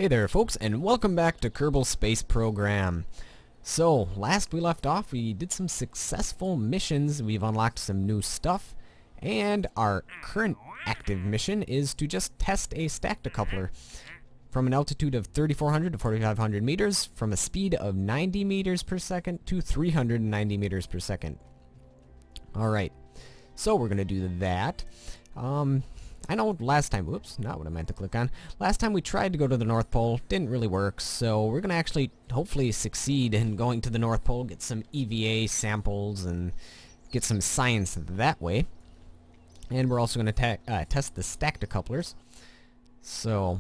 Hey there folks, and welcome back to Kerbal Space Program. So, last we left off, we did some successful missions, we've unlocked some new stuff, and our current active mission is to just test a stack decoupler from an altitude of 3,400 to 4,500 meters, from a speed of 90 meters per second to 390 meters per second. Alright, so we're going to do that. I know last time, whoops, not what I meant to click on. Last time we tried to go to the North Pole, didn't really work, so we're going to actually hopefully succeed in going to the North Pole, get some EVA samples, and get some science that way. And we're also going to test the stack decouplers. So,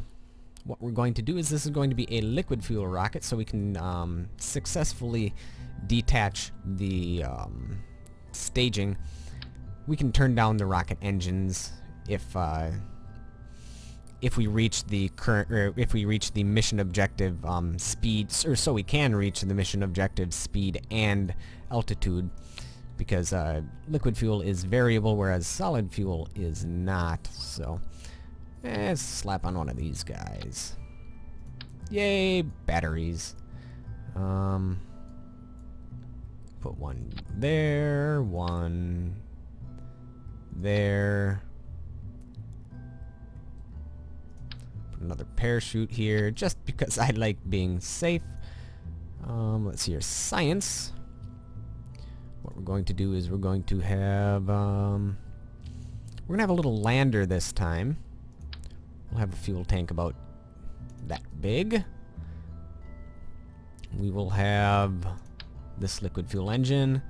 what we're going to do is this is going to be a liquid fuel rocket, so we can successfully detach the staging. We can turn down the rocket engines if we reach the current, or if we reach the mission objective speed, or so we can reach the mission objective speed and altitude, because liquid fuel is variable, whereas solid fuel is not. So, let's slap on one of these guys. Yay, batteries. Put one there, one there. Another parachute here, just because I like being safe. Let's see here, science. What we're going to do is we're going to have a little lander this time. We'll have a fuel tank about that big. We will have this liquid fuel engine.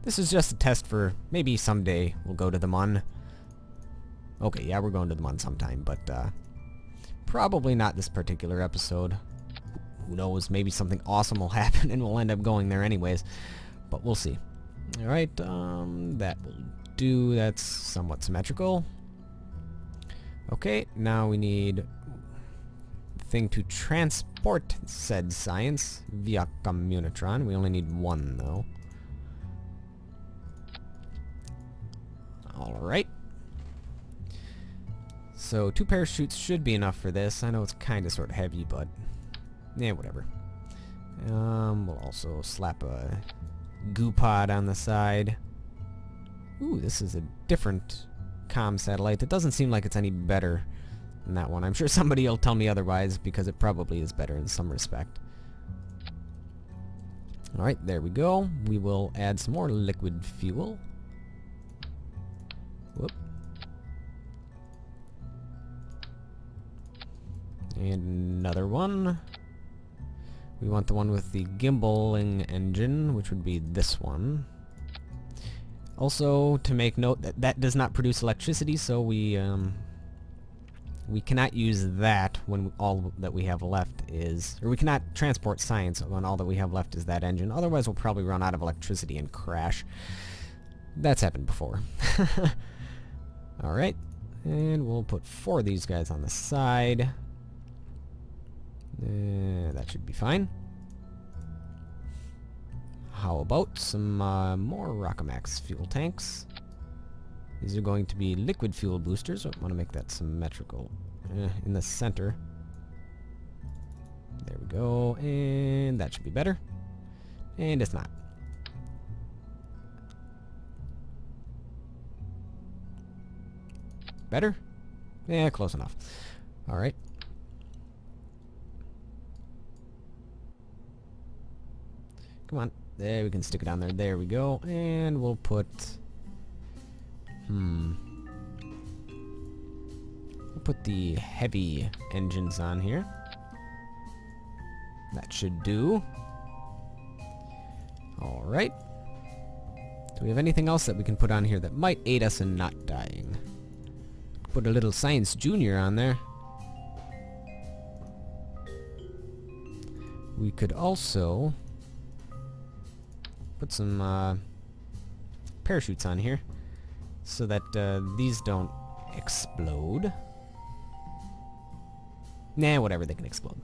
This is just a test for maybe someday we'll go to the Mun. Okay, yeah, we're going to the Mun sometime, but probably not this particular episode. Who knows, maybe something awesome will happen and we'll end up going there anyways. But we'll see. Alright, that will do. That's somewhat symmetrical. Okay, now we need the thing to transport said science via communitron. We only need one though. Alright. So 2 parachutes should be enough for this. I know it's kind of sort of heavy, but yeah, whatever. We'll also slap a goo pod on the side. Ooh, this is a different comm satellite. It doesn't seem like it's any better than that one. I'm sure somebody will tell me otherwise, because it probably is better in some respect. Alright, there we go. We will add some more liquid fuel. Whoop. And another one. We want the one with the gimbaling engine, which would be this one. Also, to make note that that does not produce electricity, so we cannot use that when all that we have left is, or we cannot transport science when all that we have left is that engine. Otherwise, we'll probably run out of electricity and crash. That's happened before. Alright, and we'll put 4 of these guys on the side. That should be fine. How about some more Rockamax fuel tanks? These are going to be liquid fuel boosters. So I want to make that symmetrical in the center. There we go, and that should be better. And it's not. Better? Yeah, close enough. Alright. Come on. There, we can stick it on there. There we go. And we'll put... We'll put the heavy engines on here. That should do. Alright. Do we have anything else that we can put on here that might aid us in not dying? Put a little Science Junior on there. We could also put some parachutes on here so that these don't explode. Nah, whatever, they can explode.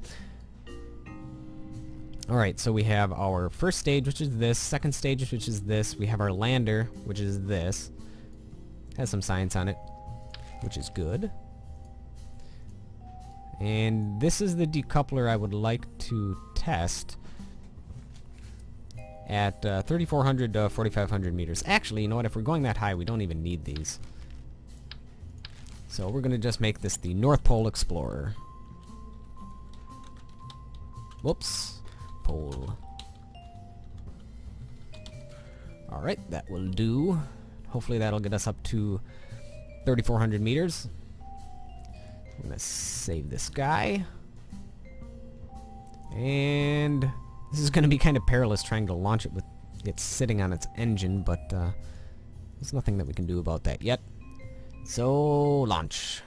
Alright, so we have our first stage, which is this, second stage, which is this, we have our lander, which is this. Has some science on it, which is good. And this is the decoupler I would like to test at 3,400 to 4,500 meters. Actually, you know what? If we're going that high, we don't even need these. So we're going to just make this the North Pole Explorer. Whoops. Pole. Alright, that will do. Hopefully that'll get us up to 3,400 meters. I'm going to save this guy. And this is going to be kind of perilous trying to launch it with it sitting on its engine, but there's nothing that we can do about that yet. So, launch.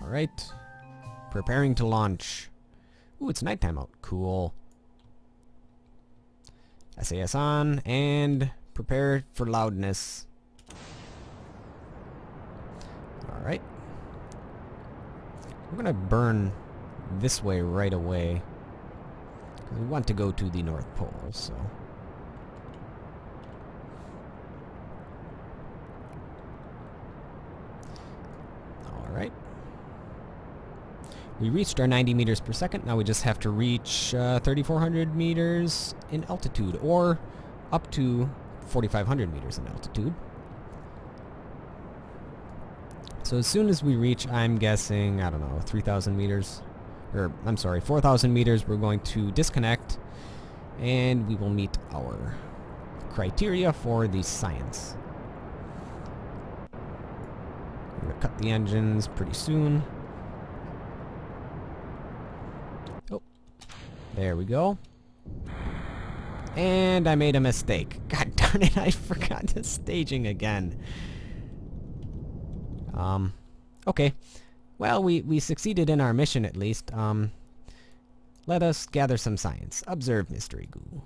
Alright. Preparing to launch. Ooh, it's nighttime out. Cool. SAS on, and prepare for loudness. Alright. We're gonna burn this way right away. We want to go to the North Pole, so... Alright. We reached our 90 meters per second. Now we just have to reach 3,400 meters in altitude, or up to 4,500 meters in altitude. So as soon as we reach, I'm guessing, I don't know, 3,000 meters, or I'm sorry, 4,000 meters, we're going to disconnect, and we will meet our criteria for the science. We're going to cut the engines pretty soon. Oh, there we go. And I made a mistake. God darn it, I forgot the staging again. Okay. Well, we succeeded in our mission at least. Let us gather some science. Observe mystery goo.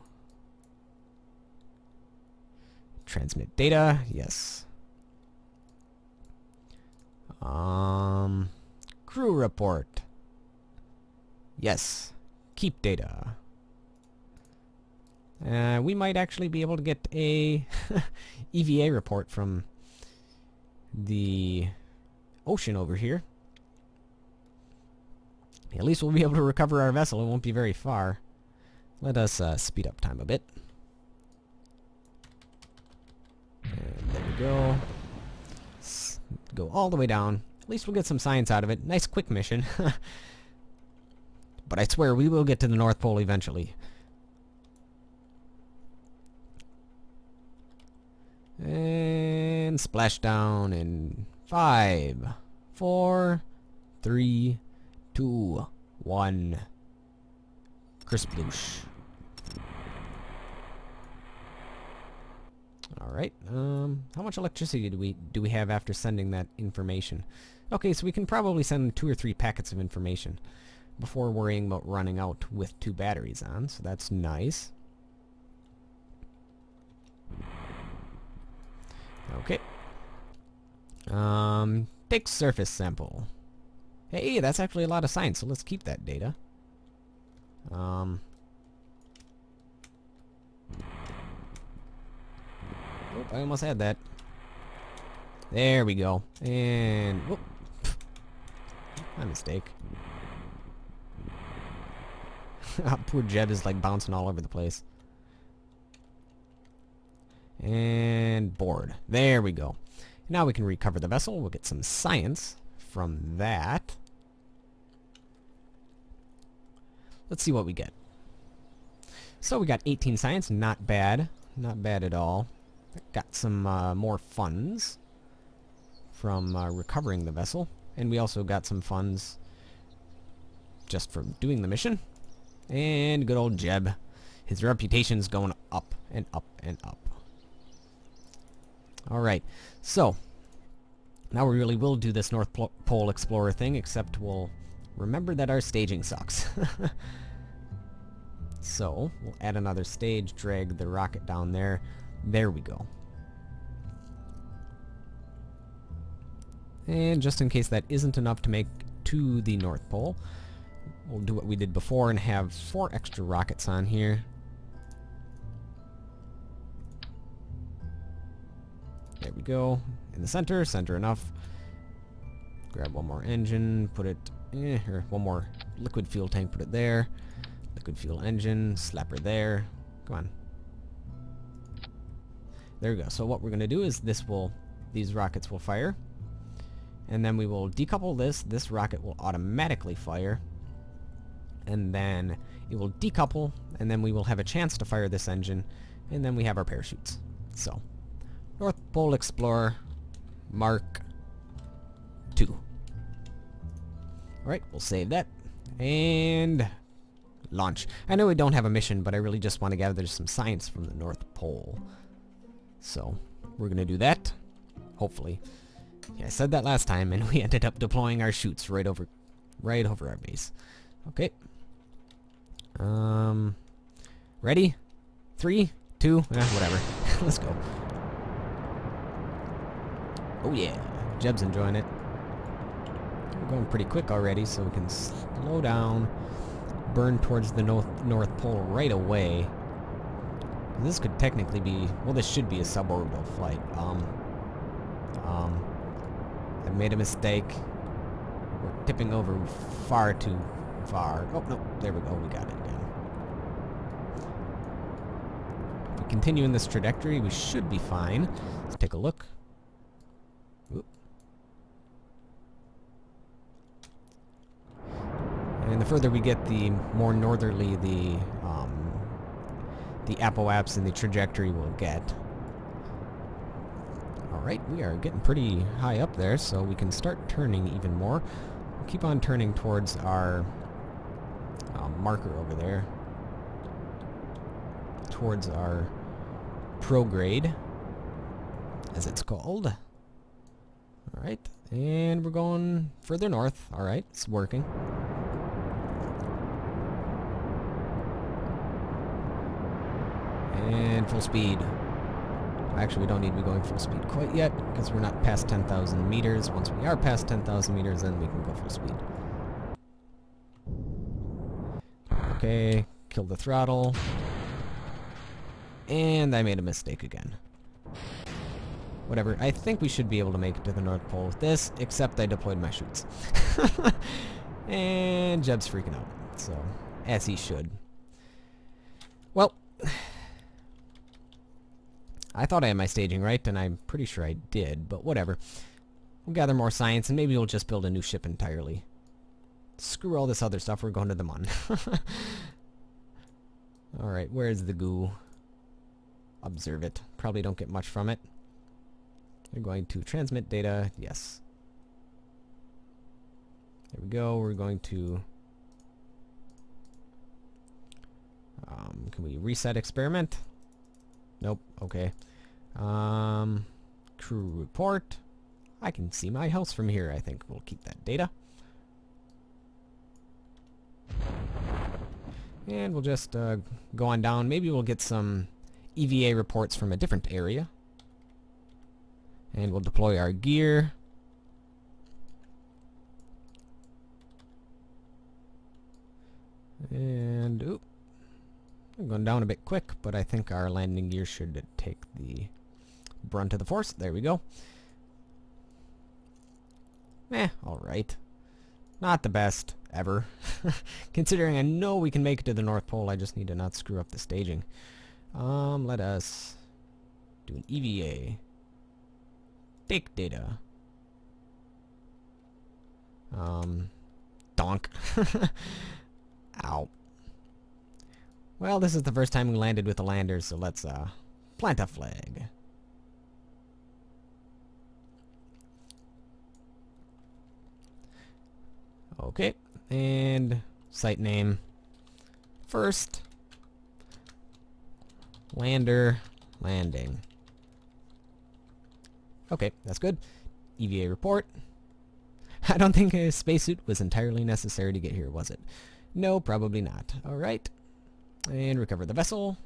Transmit data, yes. Crew report. Yes. Keep data. We might actually be able to get a EVA report from the ocean over here. At least we'll be able to recover our vessel. It won't be very far. Let us speed up time a bit. And there we go. Go all the way down. At least we'll get some science out of it. Nice quick mission. But I swear we will get to the North Pole eventually. And splashdown in 5, 4, 3, 2, 1. Kersploosh. Alright, how much electricity do we have after sending that information? Okay, so we can probably send 2 or 3 packets of information before worrying about running out with 2 batteries on, so that's nice. Okay. Take surface sample. Hey, that's actually a lot of science, so let's keep that data. Oh, I almost had that. There we go. And whoop. My mistake. Poor Jeb is like bouncing all over the place. And board. There we go. Now we can recover the vessel. We'll get some science from that. Let's see what we get. So we got 18 science. Not bad. Not bad at all. Got some more funds from recovering the vessel. And we also got some funds just from doing the mission. And good old Jeb. His reputation's going up and up and up. Alright, so now we really will do this North Pole Explorer thing, except we'll remember that our staging sucks. So, we'll add another stage, drag the rocket down there. There we go. And just in case that isn't enough to make to the North Pole, we'll do what we did before and have 4 extra rockets on here. There we go. In the center, center enough. Grab one more engine, put it, or one more liquid fuel tank, put it there. Liquid fuel engine, slap her there. Come on. There we go. So what we're going to do is these rockets will fire. And then we will decouple this. This rocket will automatically fire. And then it will decouple, and then we will have a chance to fire this engine. And then we have our parachutes. So, North Pole Explorer Mark II. Alright, we'll save that. And launch. I know we don't have a mission, but I really just want to gather some science from the North Pole. So, we're going to do that. Hopefully. Yeah, I said that last time, and we ended up deploying our chutes right over our base. Okay. Ready? 3, 2, whatever. Let's go. Oh yeah, Jeb's enjoying it. We're going pretty quick already, so we can slow down, burn towards the North Pole right away. This could technically be, well, this should be a suborbital flight. I made a mistake. We're tipping over far too far. Oh, no, there we go, we got it again. If we continue in this trajectory, we should be fine. Let's take a look. Oop. And the further we get, the more northerly the apoapse and the trajectory will get. Alright, we are getting pretty high up there, so we can start turning even more. We'll keep on turning towards our marker over there. Towards our prograde, as it's called. Alright, and we're going further north. Alright, it's working. And full speed. Actually, we don't need to be going full speed quite yet, because we're not past 10,000 meters. Once we are past 10,000 meters, then we can go full speed. Okay, kill the throttle. And I made a mistake again. Whatever, I think we should be able to make it to the North Pole with this, except I deployed my chutes. And Jeb's freaking out, so, as he should. Well, I thought I had my staging right, and I'm pretty sure I did, but whatever. We'll gather more science, and maybe we'll just build a new ship entirely. Screw all this other stuff, we're going to the Mun. Alright, where's the goo? Observe it. Probably don't get much from it. We're going to transmit data, yes. There we go, we're going to... can we reset experiment? Nope, okay. Crew report. I can see my house from here. I think we'll keep that data. And we'll just go on down. Maybe we'll get some EVA reports from a different area. And we'll deploy our gear. And, oop. I'm going down a bit quick, but I think our landing gear should take the brunt of the force. There we go. Alright. Not the best ever. Considering I know we can make it to the North Pole, I just need to not screw up the staging. Let us do an EVA. Take data. Donk. Ow. Well, this is the first time we landed with a lander, so let's plant a flag. Okay, and site name. First, lander, landing. Okay, that's good. EVA report. I don't think a spacesuit was entirely necessary to get here, was it? No, probably not. Alright. And recover the vessel.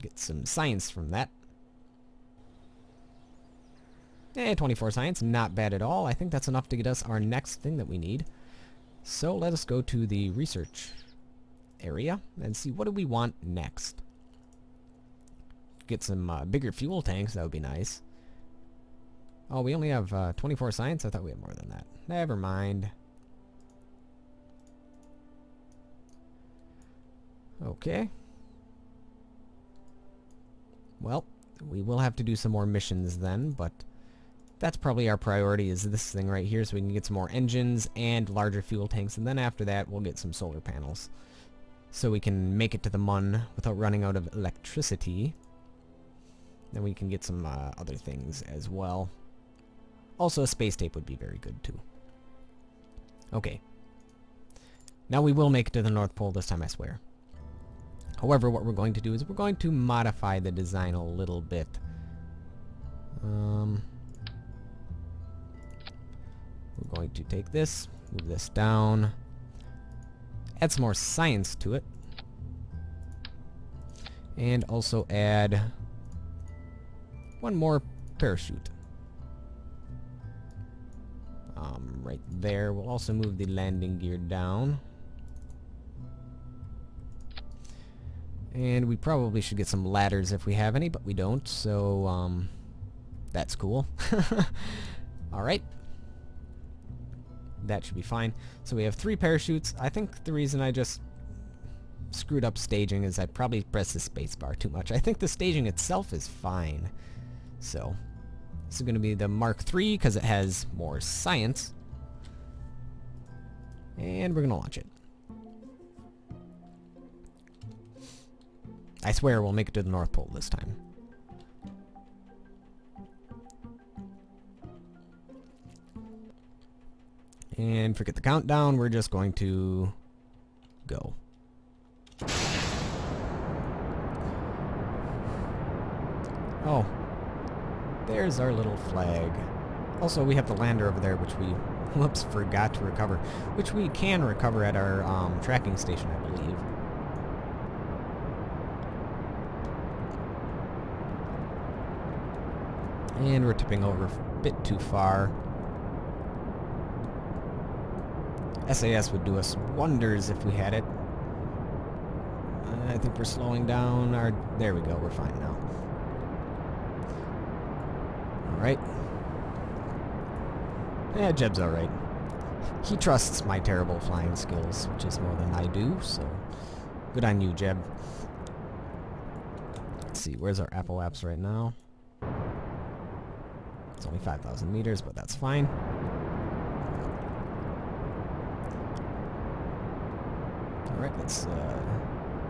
Get some science from that. 24 science, not bad at all. I think that's enough to get us our next thing that we need. So let us go to the research area and see what do we want next. Get some bigger fuel tanks, that would be nice. Oh, we only have 24 science? I thought we had more than that. Never mind. Okay. Well, we will have to do some more missions then, but that's probably our priority, is this thing right here, so we can get some more engines and larger fuel tanks, and then after that we'll get some solar panels. So we can make it to the Mun without running out of electricity. Then we can get some other things as well. Also, a space tape would be very good too. Okay. Now we will make it to the North Pole this time, I swear. However, what we're going to do is we're going to modify the design a little bit. We're going to take this, move this down, add some more science to it, and also add one more parachute. Right there. We'll also move the landing gear down. And we probably should get some ladders if we have any, but we don't, so that's cool. Alright. That should be fine. So we have 3 parachutes. I think the reason I just screwed up staging is I probably pressed the spacebar too much. I think the staging itself is fine. So this is going to be the Mark III because it has more science. And we're going to launch it. I swear we'll make it to the North Pole this time. And forget the countdown, we're just going to go. Oh, there's our little flag. Also, we have the lander over there, which we, whoops, forgot to recover. Which we can recover at our tracking station, I believe. And we're tipping over a bit too far. SAS would do us wonders if we had it. I think we're slowing down our... There we go, we're fine now. Alright. Yeah, Jeb's alright. He trusts my terrible flying skills, which is more than I do, so... Good on you, Jeb. Let's see, where's our Apple apps right now? It's only 5,000 meters, but that's fine. Alright, let's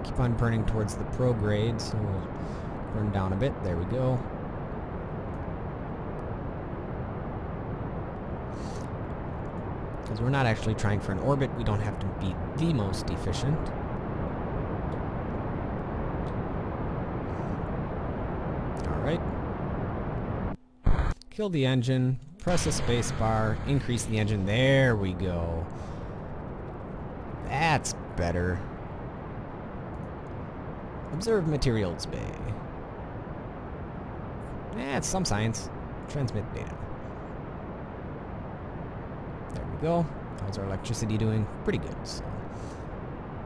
keep on burning towards the prograde, so we'll burn down a bit. There we go. Because we're not actually trying for an orbit, we don't have to be the most efficient. Alright. Kill the engine, press the space bar, increase the engine. There we go. That's better. Observe materials bay. It's some science. Transmit data. There we go. How's our electricity doing? Pretty good, so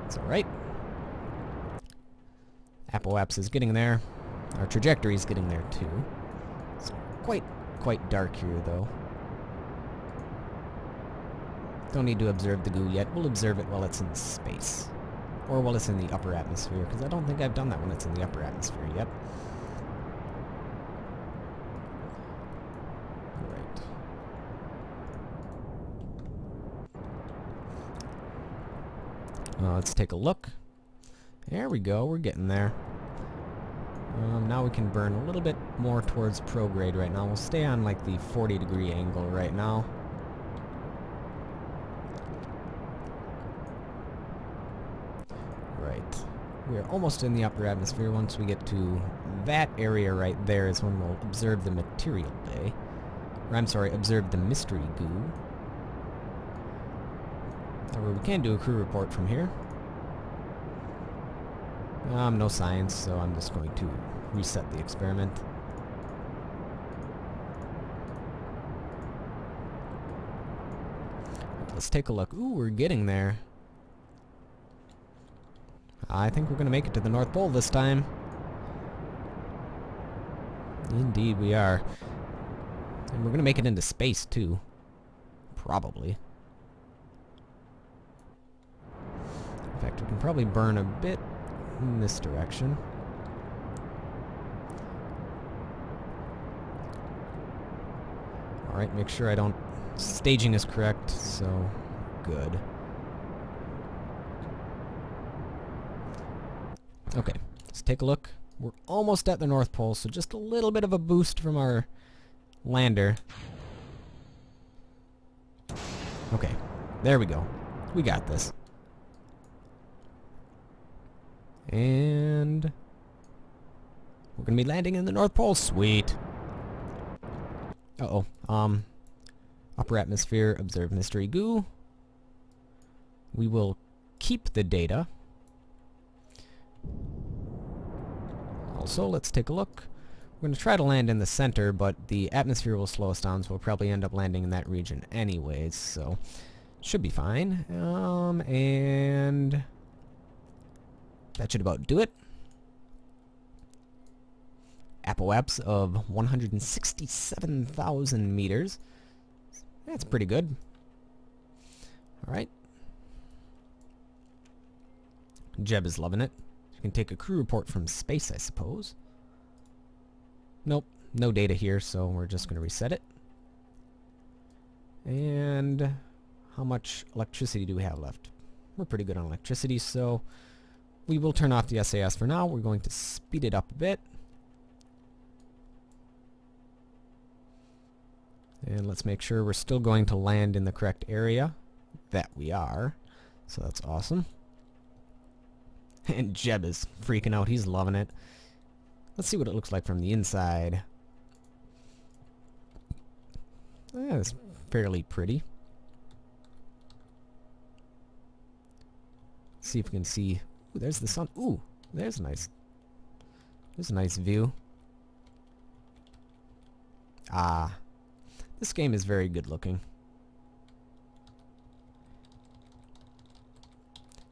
it's alright. Apple Apps is getting there. Our trajectory is getting there too. It's quite dark here though. Don't need to observe the goo yet. We'll observe it while it's in space. Or while it's in the upper atmosphere, because I don't think I've done that when it's in the upper atmosphere yet. Alright. Let's take a look. There we go, we're getting there. Now we can burn a little bit more towards prograde right now. We'll stay on like the 40-degree angle right now. Right. We're almost in the upper atmosphere. Once we get to that area right there is when we'll observe the material bay. Or I'm sorry, observe the mystery goo. However, we can do a crew report from here. No science, so I'm just going to reset the experiment. let's take a look. Ooh, we're getting there. I think we're going to make it to the North Pole this time. Indeed we are. And we're going to make it into space, too. Probably. In fact, we can probably burn a bit in this direction. Alright, make sure I don't... Staging is correct, so good. Okay, let's take a look. We're almost at the North Pole, so just a little bit of a boost from our lander. Okay, there we go. We got this. And we're gonna be landing in the North Pole. Sweet. Uh-oh. Upper atmosphere, observe mystery goo. We will keep the data. Also, let's take a look. We're going to try to land in the center, but the atmosphere will slow us down, so we'll probably end up landing in that region anyways, so should be fine. And that should about do it. Apoaps of 167,000 meters. That's pretty good. Alright. Jeb is loving it. You can take a crew report from space, I suppose. Nope, no data here, so we're just going to reset it. And how much electricity do we have left? We're pretty good on electricity, so we will turn off the SAS for now. We're going to speed it up a bit. And let's make sure we're still going to land in the correct area. That we are. So that's awesome. And Jeb is freaking out. He's loving it. Let's see what it looks like from the inside. It's fairly pretty. Let's see if we can see. Ooh, there's the sun. Ooh, there's nice. There's a nice view. Ah. This game is very good looking.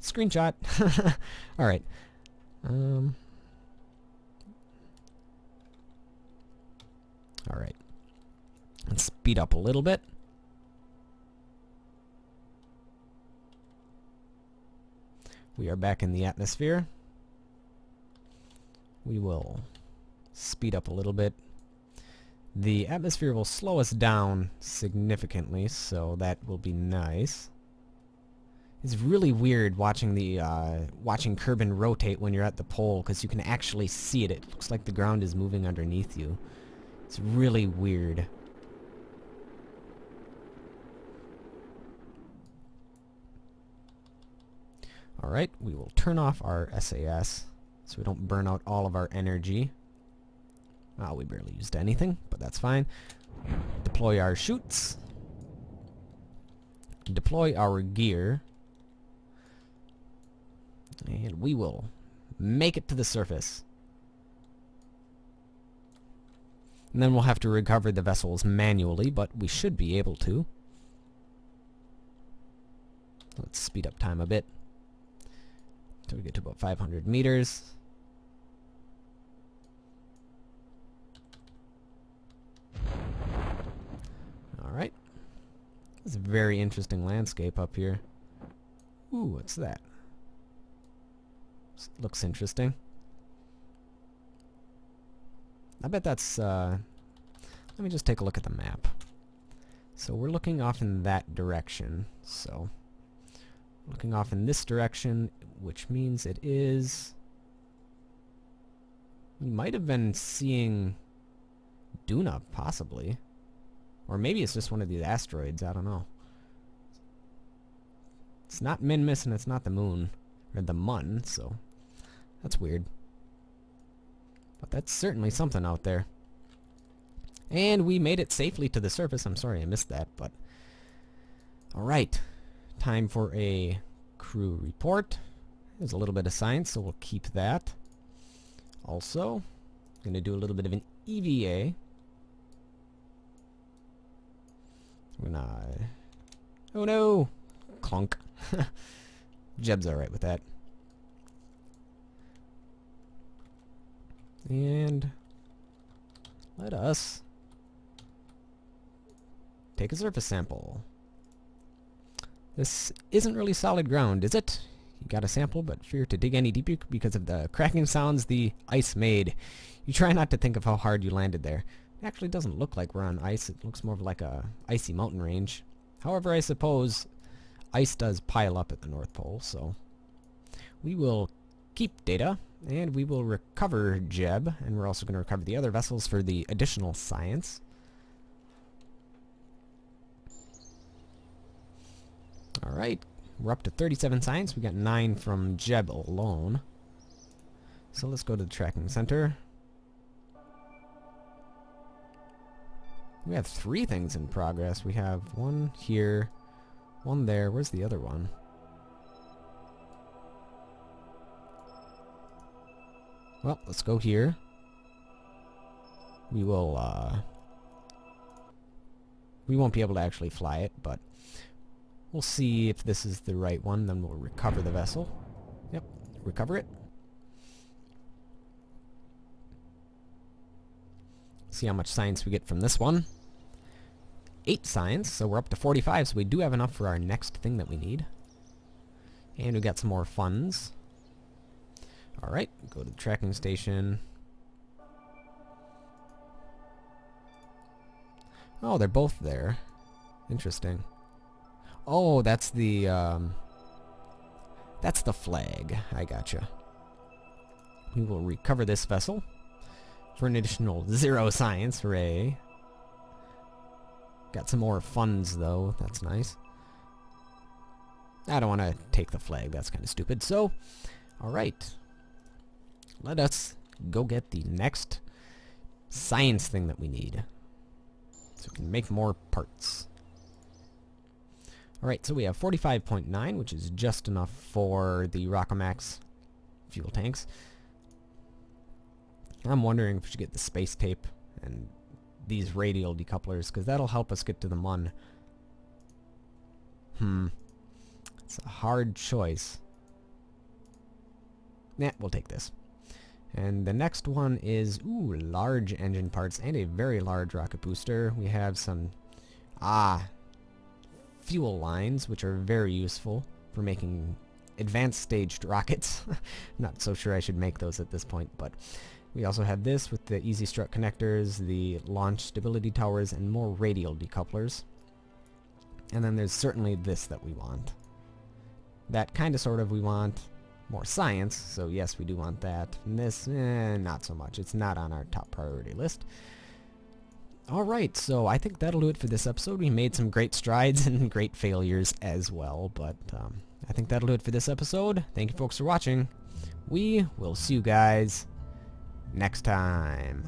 Screenshot. Alright. Alright. Let's speed up a little bit. We are back in the atmosphere. We will speed up a little bit. The atmosphere will slow us down significantly, so that will be nice. It's really weird watching the watching Kerbal rotate when you're at the pole, because you can actually see it. It looks like the ground is moving underneath you. It's really weird. Alright, we will turn off our SAS so we don't burn out all of our energy. Oh, we barely used anything, but that's fine. Deploy our chutes. Deploy our gear. And we will make it to the surface. And then we'll have to recover the vessels manually, but we should be able to. Let's speed up time a bit. Until we get to about 500 meters. Alright. It's a very interesting landscape up here. Ooh, what's that? Looks interesting. I bet that's, let me just take a look at the map. So we're looking off in that direction. So, looking off in this direction, which means it is... We might have been seeing Duna, possibly. Or maybe it's just one of these asteroids, I don't know. It's not Minmus and it's not the moon, or the Mun, so that's weird. But that's certainly something out there. And we made it safely to the surface. I'm sorry I missed that, but... Alright. Time for a crew report. There's a little bit of science, so we'll keep that. Also, going to do a little bit of an EVA. We're gonna Oh no! Clunk. Jeb's alright with that. And let us take a surface sample. This isn't really solid ground, is it? You got a sample, but fear to dig any deeper because of the cracking sounds the ice made. You try not to think of how hard you landed there. It actually doesn't look like we're on ice. It looks more like a icy mountain range. However, I suppose ice does pile up at the North Pole, so we will keep data, and we will recover Jeb, and we're also going to recover the other vessels for the additional science. Alright, we're up to 37 science. We got 9 from Jeb alone. So let's go to the tracking center. We have 3 things in progress. We have 1 here, 1 there. Where's the other one? Well, let's go here. We will, we won't be able to actually fly it, but we'll see if this is the right one, then we'll recover the vessel. Yep, recover it. See how much science we get from this one. 8 science, so we're up to 45, so we do have enough for our next thing that we need. And we got some more funds. Alright, go to the tracking station. Oh, they're both there. Interesting. Oh, that's the flag. I gotcha. We will recover this vessel for an additional 0 science. Hooray. Got some more funds, though. That's nice. I don't want to take the flag. That's kind of stupid. So, alright. Let us go get the next science thing that we need, so we can make more parts. Alright, so we have 45.9, which is just enough for the Rockomax fuel tanks. I'm wondering if we should get the space tape and these radial decouplers, because that'll help us get to the Mun. It's a hard choice. Nah, we'll take this. And the next one is, ooh, large engine parts and a very large rocket booster. We have some, fuel lines, which are very useful for making advanced staged rockets. Not so sure I should make those at this point, but we also have this with the easy strut connectors, the launch stability towers, and more radial decouplers. And then there's certainly this that we want. That kind of sort of we want. More science, so yes, we do want that. And this, not so much. It's not on our top priority list. Alright, so I think that'll do it for this episode. We made some great strides and great failures as well, but I think that'll do it for this episode. Thank you folks for watching. We will see you guys next time.